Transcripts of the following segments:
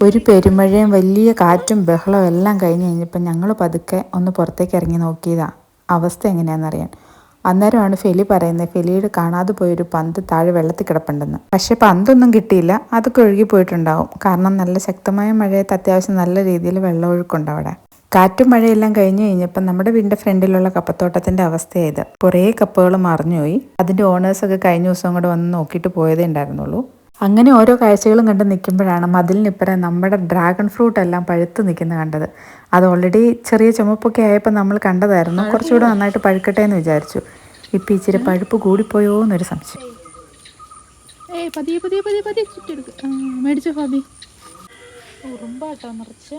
ഒരു പെരുമഴയും വലിയ കാറ്റും ബഹളവും എല്ലാം കഴിഞ്ഞ് കഴിഞ്ഞപ്പോൾ ഞങ്ങൾ പതുക്കെ ഒന്ന് പുറത്തേക്ക് ഇറങ്ങി നോക്കിയതാണ് അവസ്ഥ എങ്ങനെയാണെന്നറിയാൻ. അന്നേരമാണ് ഫെലി പറയുന്നത് ഫെലിയുടെ കാണാതെ പോയൊരു പന്ത് താഴെ വെള്ളത്തിൽ കിടപ്പുണ്ടെന്ന്. പക്ഷേ പന്തൊന്നും കിട്ടിയില്ല, അതൊക്കെ ഒഴുകി പോയിട്ടുണ്ടാവും. കാരണം നല്ല ശക്തമായ മഴയത്ത് അത്യാവശ്യം നല്ല രീതിയിൽ വെള്ളമൊഴുക്കുണ്ട് അവിടെ. കാറ്റും മഴയെല്ലാം കഴിഞ്ഞ് കഴിഞ്ഞപ്പോൾ നമ്മുടെ വീടിൻ്റെ ഫ്രണ്ടിലുള്ള കപ്പത്തോട്ടത്തിൻ്റെ അവസ്ഥയായത്. കുറേ കപ്പകൾ മറിഞ്ഞുപോയി. അതിൻ്റെ ഓണേഴ്സൊക്കെ കഴിഞ്ഞ ദിവസം കൂടെ വന്ന് നോക്കിയിട്ട് പോയതേ ഉണ്ടായിരുന്നുള്ളൂ. അങ്ങനെ ഓരോ കാഴ്ചകളും കണ്ട് നിൽക്കുമ്പോഴാണ് മതിലിനിപ്പുറം നമ്മുടെ ഡ്രാഗൺ ഫ്രൂട്ട് എല്ലാം പഴുത്ത് നിൽക്കുന്നത് കണ്ടത്. അത് ഓൾറെഡി ചെറിയ ചുമപ്പൊക്കെ ആയപ്പോൾ നമ്മൾ കണ്ടതായിരുന്നു. കുറച്ചുകൂടെ നന്നായിട്ട് പഴുക്കട്ടെ എന്ന് വിചാരിച്ചു. ഇപ്പം ഇച്ചിരി പഴുപ്പ് കൂടിപ്പോയോ എന്നൊരു സംശയം. മേടിച്ചോ ഫാബി? ഉറുമ്പാട്ടോ നിറച്ച്.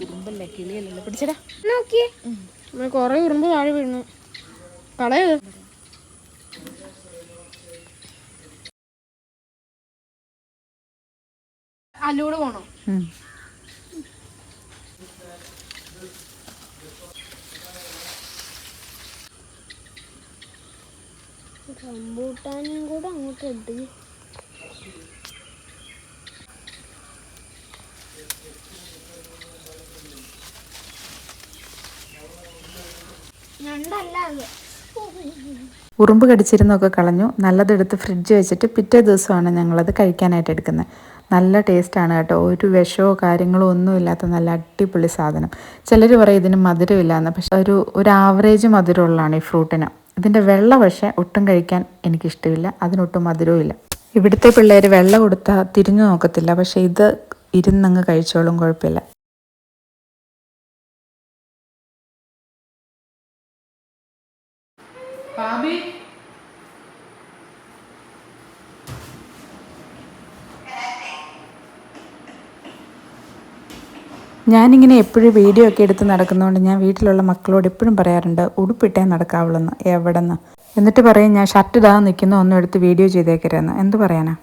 ഉറുമ്പല്ലേ, കിളിയല്ലല്ലോ. പിടിച്ചടാ. നോക്കിയേ, കൊറേ ഉറുമ്പ് താഴെ വീഴുന്നു. കളയത് അല്ലൂടെ പോണോ? റംബൂട്ടാനും കൂടെ അങ്ങോട്ട് ഇട്ട്. ഉറുമ്പ് കടിച്ചിരുന്നൊക്കെ കളഞ്ഞു. നല്ലതെടുത്ത് ഫ്രിഡ്ജ് വെച്ചിട്ട് പിറ്റേ ദിവസമാണ് ഞങ്ങളത് കഴിക്കാനായിട്ട് എടുക്കുന്നത്. നല്ല ടേസ്റ്റാണ് കേട്ടോ. ഒരു വിഷമോ കാര്യങ്ങളോ ഒന്നുമില്ലാത്ത നല്ല അടിപൊളി സാധനം. ചിലർ പറയും ഇതിന് മധുരമില്ലാന്ന്, പക്ഷെ ഒരു ആവറേജ് മധുരമുള്ളതാണ് ഈ ഫ്രൂട്ടിന്. ഇതിൻ്റെ വെള്ള പക്ഷേ ഒട്ടും കഴിക്കാൻ എനിക്കിഷ്ടമില്ല, അതിനൊട്ടും മധുരവും ഇല്ല. ഇവിടുത്തെ പിള്ളേർ വെള്ളം കൊടുത്താൽ തിരിഞ്ഞു നോക്കത്തില്ല, പക്ഷേ ഇത് ഇരുന്നങ്ങ് കഴിച്ചോളും, കുഴപ്പമില്ല. ഞാനിങ്ങനെ എപ്പോഴും വീഡിയോ ഒക്കെ എടുത്ത് നടക്കുന്നതുകൊണ്ട് ഞാൻ വീട്ടിലുള്ള മക്കളോട് എപ്പോഴും പറയാറുണ്ട് ഉടുപ്പിട്ടേ നടക്കാവുള്ളെന്ന്. എവിടെന്ന് എന്നിട്ട് പറയും ഞാൻ ഷർട്ട് ഇടാൻ നിൽക്കുന്ന ഒന്നും എടുത്ത് വീഡിയോ ചെയ്തേക്കരുതെന്ന്. എന്ത് പറയാനാ.